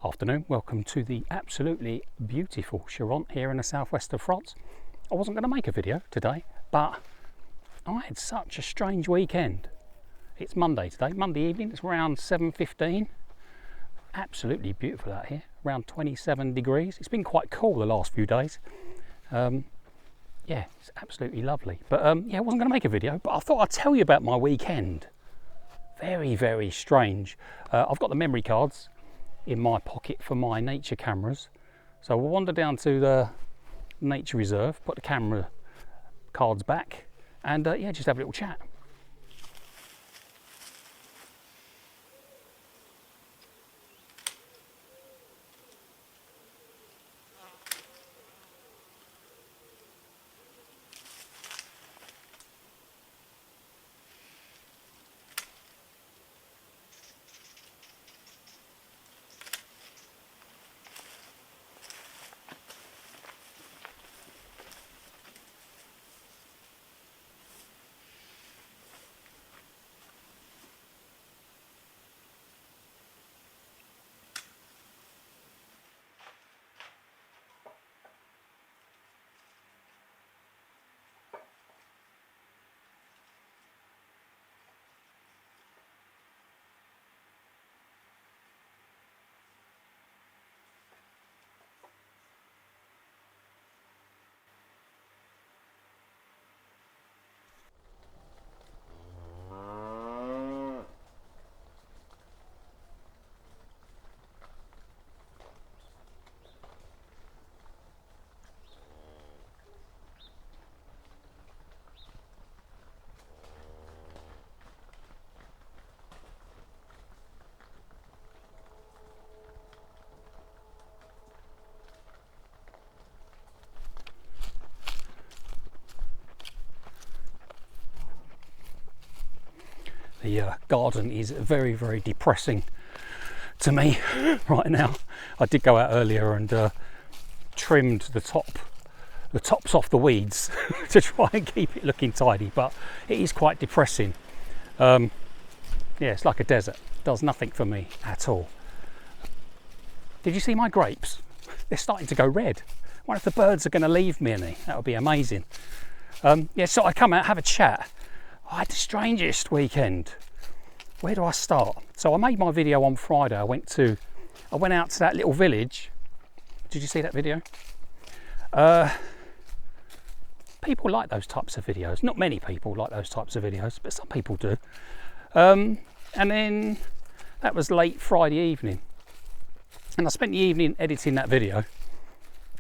Afternoon, welcome to the absolutely beautiful Charente here in the southwest of France. I wasn't going to make a video today, but I had such a strange weekend. It's Monday today, Monday evening, it's around 7:15. Absolutely beautiful out here, around 27 degrees. It's been quite cool the last few days. Yeah, it's absolutely lovely. But yeah, I wasn't going to make a video, but I thought I'd tell you about my weekend. Very, very strange. I've got the memory cards in my pocket for my nature cameras, so we'll wander down to the nature reserve, put the camera cards back, and yeah, just have a little chat. The garden is very, very depressing to me right now. I did go out earlier and trimmed the tops off the weeds to try and keep it looking tidy, but it is quite depressing. Yeah, it's like a desert. It does nothing for me at all. Did you see my grapes? They're starting to go red. I wonder if the birds are going to leave me any. That would be amazing. Yeah, so I come out, have a chat. I had the strangest weekend. Where do I start? So I made my video on Friday. I went out to that little village. Did you see that video? People like those types of videos. Not many people like those types of videos, but some people do. And then that was late Friday evening. And I spent the evening editing that video.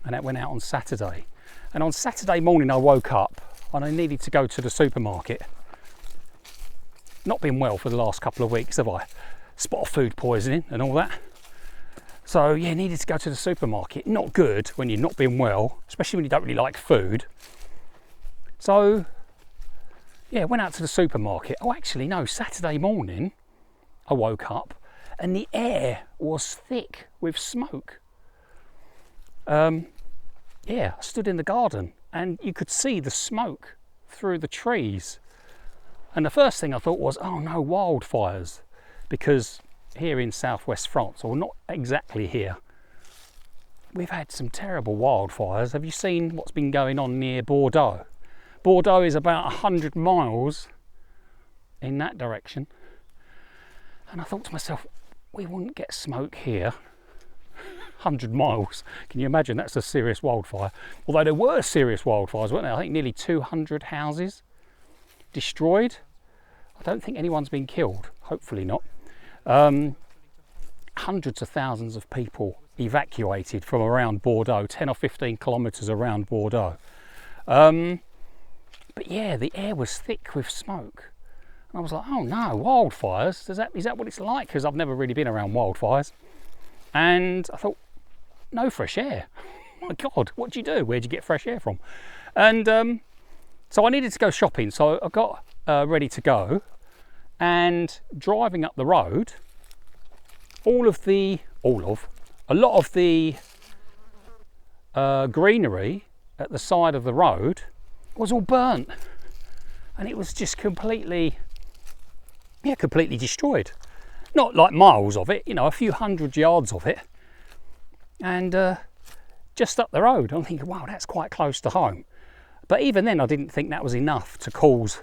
And that went out on Saturday. And on Saturday morning I woke up and I needed to go to the supermarket. Not been well for the last couple of weeks, have I? Spot of food poisoning and all that. So yeah, needed to go to the supermarket. Not good when you've not been well, especially when you don't really like food. So yeah, went out to the supermarket. Oh, actually no, Saturday morning I woke up and the air was thick with smoke. Yeah, I stood in the garden and you could see the smoke through the trees. And the first thing I thought was, oh no, wildfires, because here in southwest France, or not exactly here, we've had some terrible wildfires. Have you seen what's been going on near Bordeaux? Bordeaux is about 100 miles in that direction. And I thought to myself, we wouldn't get smoke here. 100 miles. Can you imagine? That's a serious wildfire. Although there were serious wildfires, weren't there? I think nearly 200 houses destroyed. I don't think anyone's been killed, hopefully not. Hundreds of thousands of people evacuated from around Bordeaux, 10 or 15 kilometres around Bordeaux. But yeah, the air was thick with smoke. And I was like, oh no, wildfires? Is that what it's like? Because I've never really been around wildfires. And I thought, no fresh air. My God, what do you do? Where'd you get fresh air from? And so I needed to go shopping, so I got ready to go, and driving up the road, a lot of the greenery at the side of the road was all burnt, and it was just completely destroyed. Not like miles of it, you know, a few hundred yards of it, and just up the road. I'm thinking, wow, that's quite close to home. But even then, I didn't think that was enough to cause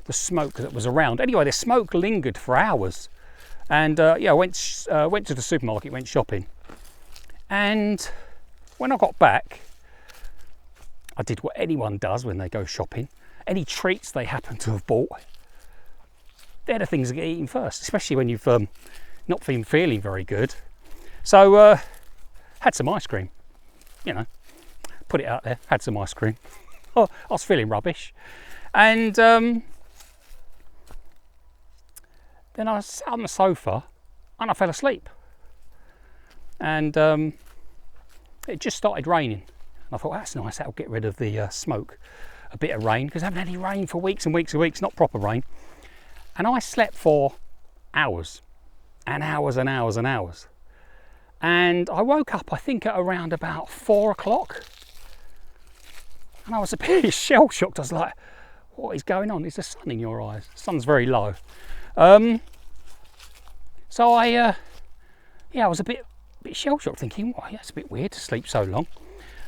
the smoke that was around. Anyway, the smoke lingered for hours. And yeah, I went to the supermarket, went shopping. And when I got back, I did what anyone does when they go shopping. Any treats they happen to have bought, they're the things that get eaten first, especially when you've not been feeling very good. So had some ice cream, you know, put it out there, had some ice cream. Oh, I was feeling rubbish. And then I sat on the sofa and I fell asleep. And it just started raining. And I thought, that's nice, that'll get rid of the smoke. A bit of rain, because I haven't had any rain for weeks and weeks and weeks, not proper rain. And I slept for hours and hours and hours and hours. And I woke up, I think, at around about 4 o'clock. And I was a bit shell shocked. I was like, what is going on? Is the sun in your eyes? The sun's very low. So I was a bit shell shocked, thinking, well, that's a bit weird to sleep so long.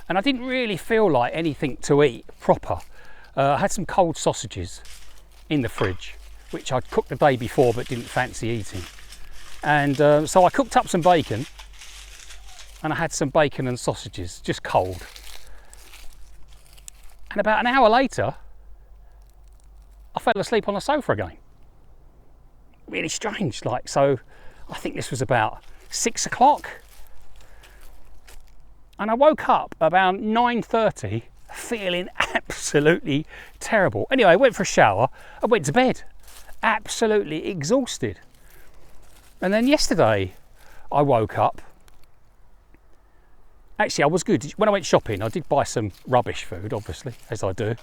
And I didn't really feel like anything to eat proper. I had some cold sausages in the fridge, which I'd cooked the day before but didn't fancy eating. And so I cooked up some bacon, and I had some bacon and sausages, just cold. And about an hour later, I fell asleep on the sofa again. Really strange, like, so I think this was about 6 o'clock. And I woke up about 9:30 feeling absolutely terrible. Anyway, I went for a shower, I went to bed, absolutely exhausted. And then yesterday I woke up. Actually, I was good. When I went shopping, I did buy some rubbish food, obviously, as I do.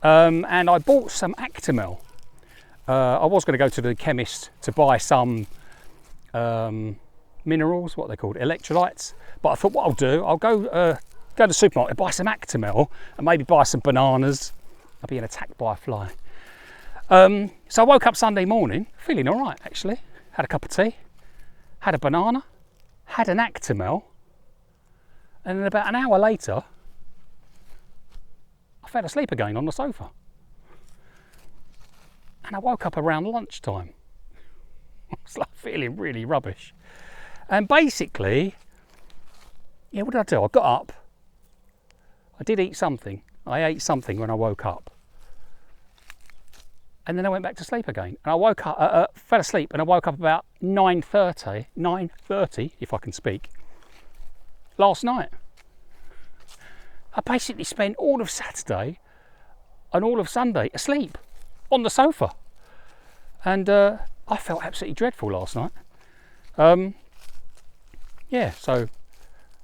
And I bought some Actimel. I was going to go to the chemist to buy some minerals, what they're called, electrolytes. But I thought, what I'll do, I'll go to the supermarket, buy some Actimel, and maybe buy some bananas. I'll be attacked by a fly. So I woke up Sunday morning feeling all right, actually. Had a cup of tea, had a banana, had an Actimel, and then about an hour later, I fell asleep again on the sofa. And I woke up around lunchtime. I was like feeling really rubbish. And basically, yeah, what did I do? I got up. I did eat something. I ate something when I woke up. And then I went back to sleep again. And I woke up, fell asleep, and I woke up about 9:30, if I can speak, last night. I basically spent all of Saturday and all of Sunday asleep on the sofa. And I felt absolutely dreadful last night. Yeah, so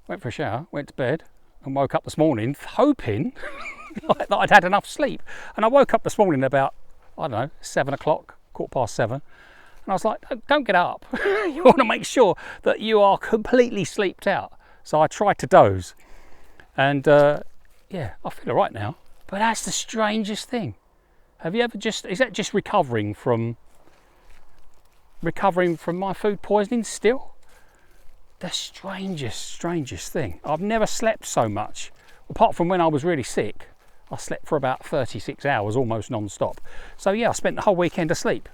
went for a shower, went to bed, and woke up this morning hoping like that I'd had enough sleep. And I woke up this morning about, I don't know, 7 o'clock, 7:15. And I was like, don't get up. You want to make sure that you are completely sleeped out. So I tried to doze. And yeah, I feel all right now. But that's the strangest thing. Have you ever is that just recovering from my food poisoning still? The strangest thing. I've never slept so much, apart from when I was really sick. I slept for about 36 hours, almost non-stop. So yeah, I spent the whole weekend asleep.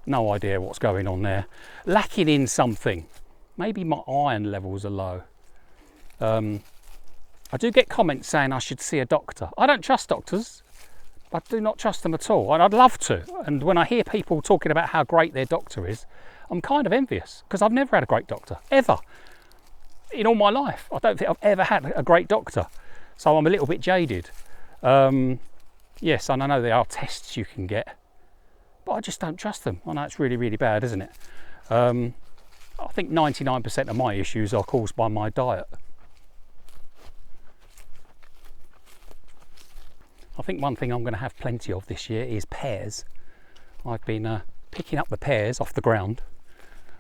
No idea what's going on there. Lacking in something. Maybe my iron levels are low. I do get comments saying I should see a doctor. I don't trust doctors. I do not trust them at all. And I'd love to. And when I hear people talking about how great their doctor is, I'm kind of envious, because I've never had a great doctor, ever. In all my life, I don't think I've ever had a great doctor. So I'm a little bit jaded. Yes, and I know there are tests you can get, but I just don't trust them. I know it's really, really bad, isn't it? I think 99% of my issues are caused by my diet. I think one thing I'm going to have plenty of this year is pears. I've been picking up the pears off the ground.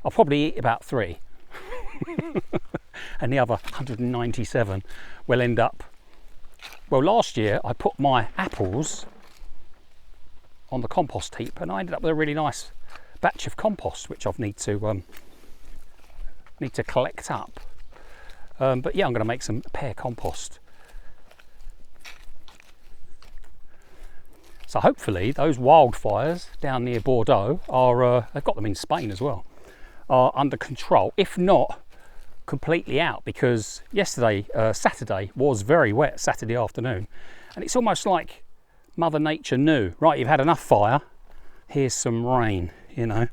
I'll probably eat about 3. And the other 197 will end up... Well, last year I put my apples on the compost heap and I ended up with a really nice batch of compost, which I need to collect up. But yeah, I'm going to make some pear compost. So hopefully those wildfires down near Bordeaux are, they've got them in Spain as well, are under control, if not completely out, because yesterday, Saturday, was very wet, Saturday afternoon, and it's almost like Mother Nature knew, right, you've had enough fire, here's some rain, you know.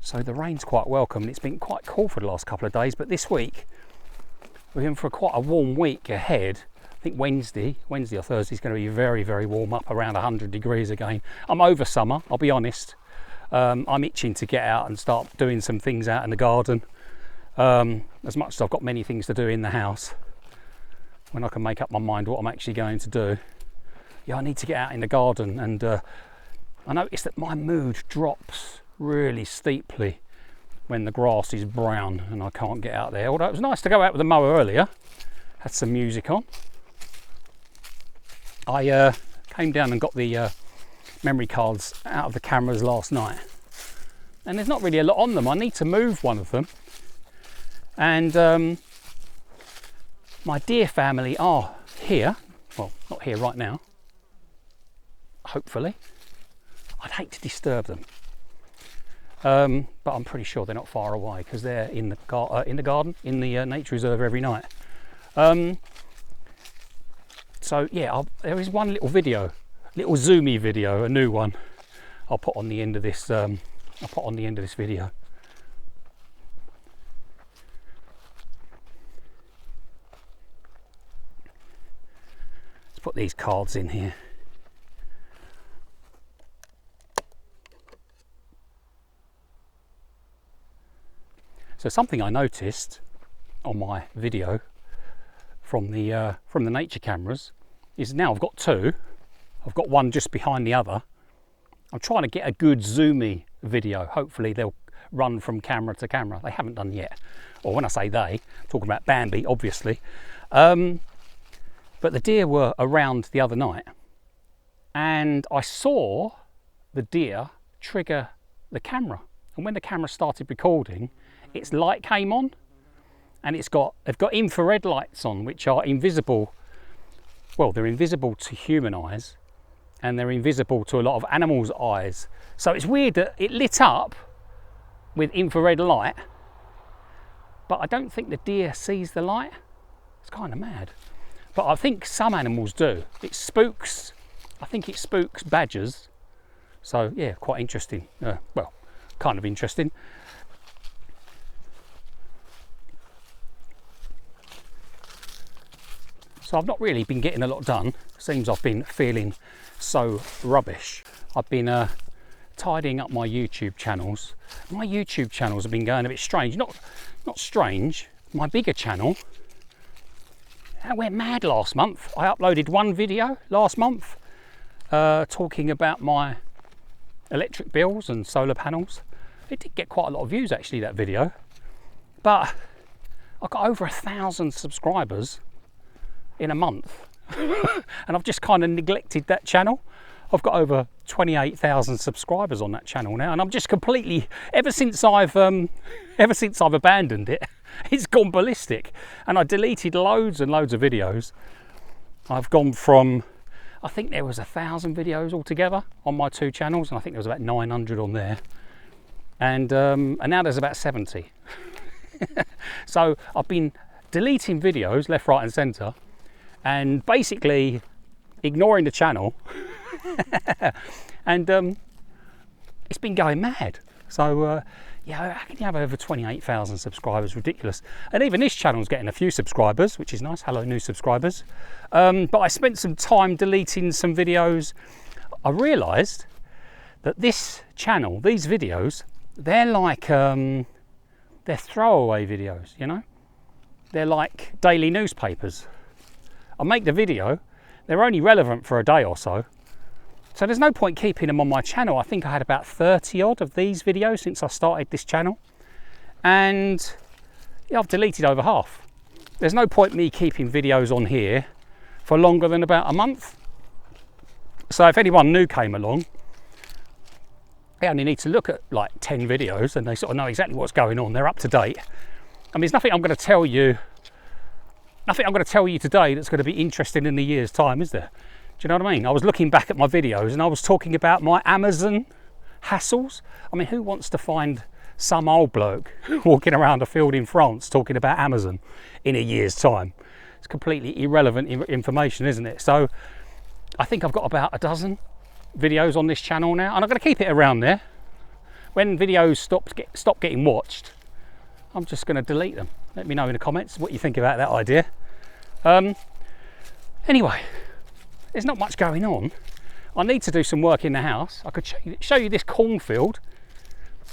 So the rain's quite welcome, and it's been quite cool for the last couple of days, but this week, we're in for quite a warm week ahead. I think Wednesday or Thursday is going to be very, very warm, up around 100 degrees again. I'm over summer, I'll be honest. I'm itching to get out and start doing some things out in the garden. As much as I've got many things to do in the house, when I can make up my mind what I'm actually going to do. Yeah, I need to get out in the garden, and I noticed that my mood drops really steeply when the grass is brown and I can't get out there. Although it was nice to go out with the mower earlier, had some music on. I came down and got the memory cards out of the cameras last night, and there's not really a lot on them. I need to move one of them, and my dear family are here. Well, not here right now, hopefully. I'd hate to disturb them, but I'm pretty sure they're not far away, because they're in the garden, in the nature reserve every night. So yeah, there is one little video, little zoomy video, a new one. I'll put on the end of this. I'll put on the end of this video. Let's put these cards in here. So something I noticed on my video from the nature cameras is, now I've got two. I've got one just behind the other. I'm trying to get a good zoomy video. Hopefully they'll run from camera to camera. They haven't done yet. Or when I say they, I'm talking about Bambi, obviously. But the deer were around the other night, and I saw the deer trigger the camera. And when the camera started recording, its light came on, and they've got infrared lights on, which are invisible. Well, they're invisible to human eyes, and they're invisible to a lot of animals' eyes. So it's weird that it lit up with infrared light, but I don't think the deer sees the light. It's kind of mad. But I think some animals do. It spooks, I think it spooks badgers. So yeah, quite interesting. Well, kind of interesting. So I've not really been getting a lot done. Seems I've been feeling so rubbish. I've been tidying up my YouTube channels. My YouTube channels have been going a bit strange. Not strange. My bigger channel, I went mad last month. I uploaded one video last month talking about my electric bills and solar panels. It did get quite a lot of views actually, that video. But I got over 1,000 subscribers in a month. And I've just kind of neglected that channel. I've got over 28,000 subscribers on that channel now, and I'm just completely, ever since I've abandoned it, it's gone ballistic. And I deleted loads and loads of videos. I've gone from, I think there was 1,000 videos altogether on my two channels, and I think there was about 900 on there, and now there's about 70. So I've been deleting videos left, right and centre, and basically ignoring the channel. And it's been going mad. So yeah, how can you have over 28,000 subscribers? Ridiculous. And even this channel's getting a few subscribers, which is nice. Hello, new subscribers. But I spent some time deleting some videos. I realised that this channel, these videos, they're like they're throwaway videos, you know. They're like daily newspapers. I make the video, they're only relevant for a day or so. So there's no point keeping them on my channel. I think I had about 30 odd of these videos since I started this channel. And yeah, I've deleted over half. There's no point me keeping videos on here for longer than about a month. So if anyone new came along, they only need to look at like 10 videos and they sort of know exactly what's going on. They're up to date. I mean, there's nothing I'm going to tell you. Nothing I'm going to tell you today that's going to be interesting in a year's time, is there? Do you know what I mean? I was looking back at my videos and I was talking about my Amazon hassles. I mean, who wants to find some old bloke walking around a field in France talking about Amazon in a year's time? It's completely irrelevant information, isn't it? So I think I've got about a dozen videos on this channel now, and I'm going to keep it around there. When videos stop getting watched, I'm just going to delete them. Let me know in the comments what you think about that idea. Anyway, there's not much going on. I need to do some work in the house. I could show you this cornfield.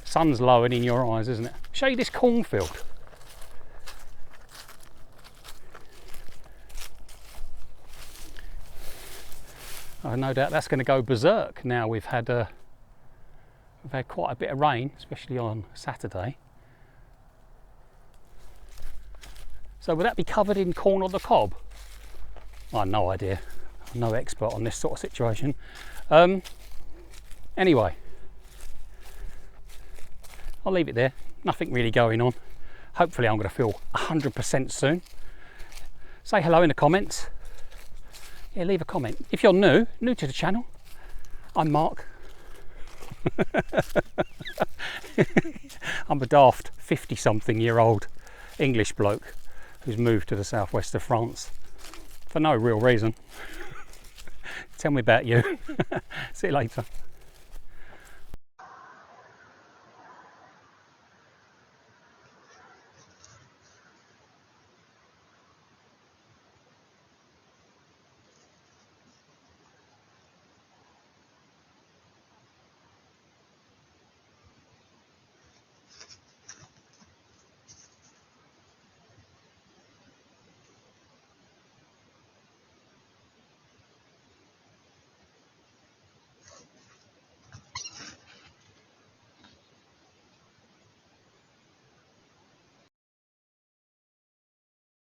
Sun's lowering in your eyes, isn't it? Show you this cornfield. I no doubt that's going to go berserk now. We've had quite a bit of rain, especially on Saturday. So would that be covered in corn on the cob? I have no idea. I'm no expert on this sort of situation. Anyway, I'll leave it there. Nothing really going on. Hopefully I'm going to feel 100% soon. Say hello in the comments. Yeah, leave a comment. If you're new to the channel, I'm Mark. I'm a daft 50-something-year-old English bloke who's moved to the southwest of France for no real reason. Tell me about you. See you later.